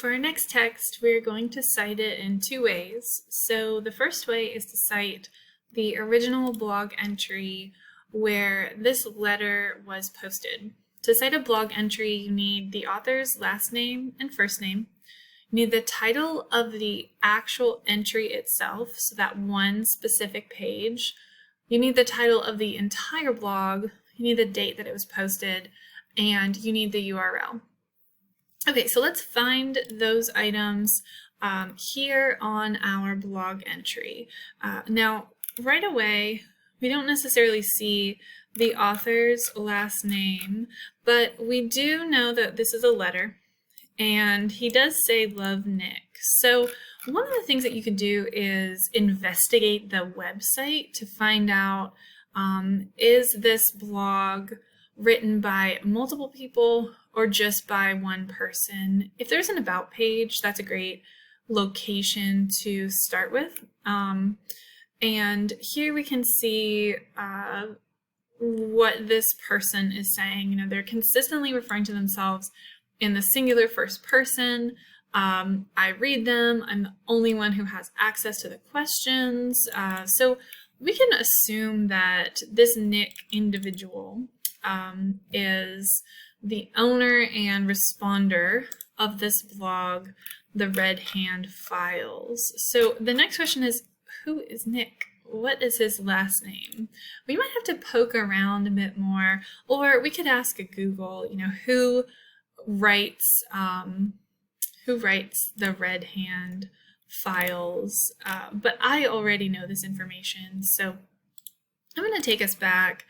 For our next text, we're going to cite it in two ways. So the first way is to cite the original blog entry where this letter was posted. To cite a blog entry, you need the author's last name and first name. You need the title of the actual entry itself, so that one specific page. You need the title of the entire blog. You need the date that it was posted, and you need the URL. Okay, so let's find those items here on our blog entry. Now, right away, we don't necessarily see the author's last name, but we do know that this is a letter, and he does say, "Love, Nick." So one of the things that you could do is investigate the website to find out, is this blog written by multiple people or just by one person? If there's an about page, that's a great location to start with. And here we can see what this person is saying. You know, they're consistently referring to themselves in the singular first person. I read them. I'm the only one who has access to the questions. So we can assume that this Nick individual is the owner and responder of this blog, the Red Hand Files. So the next question is, who is Nick? What is his last name? We might have to poke around a bit more, or we could ask a Google, you know, who writes the Red Hand Files, but I already know this information, so I'm going to take us back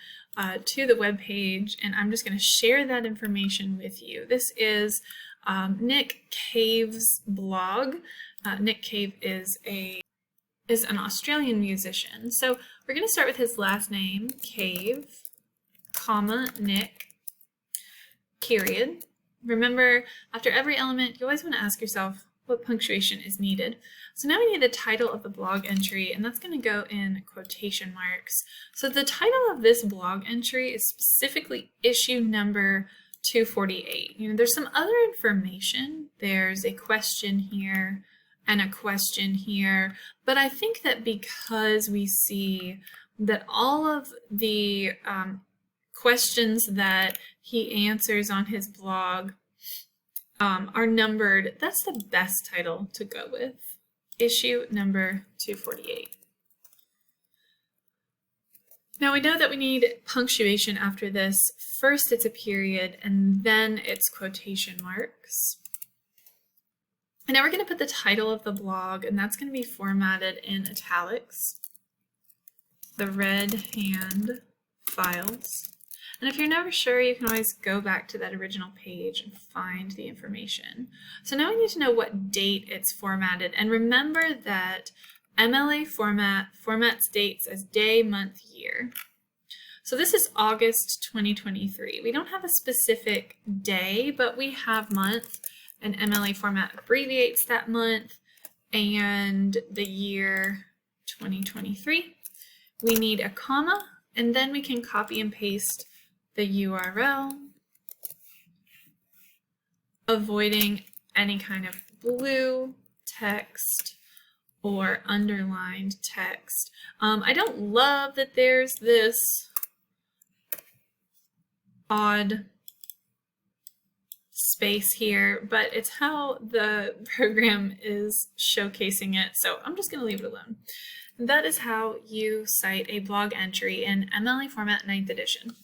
to the web page, and I'm just going to share that information with you. This is Nick Cave's blog. Nick Cave is an Australian musician. So we're going to start with his last name, Cave, comma, Nick, period. Remember, after every element, you always want to ask yourself what punctuation is needed. So now we need the title of the blog entry, and that's going to go in quotation marks. So the title of this blog entry is specifically issue number 248. You know, there's some other information. There's a question here and a question here, but I think that because we see that all of the questions that he answers on his blog are numbered, that's the best title to go with. Issue number 248. Now we know that we need punctuation after this. First it's a period, and then it's quotation marks. And now we're going to put the title of the blog, and that's going to be formatted in italics, the Red Hand Files. And if you're never sure, you can always go back to that original page and find the information. So now we need to know what date it's formatted. And remember that MLA formats dates as day, month, year. So this is August 2023. We don't have a specific day, but we have month, and MLA format abbreviates that month, and the year 2023. We need a comma, and then we can copy and paste the URL, avoiding any kind of blue text or underlined text. I don't love that there's this odd space here, but it's how the program is showcasing it, so I'm just going to leave it alone. That is how you cite a blog entry in MLA format 9th edition.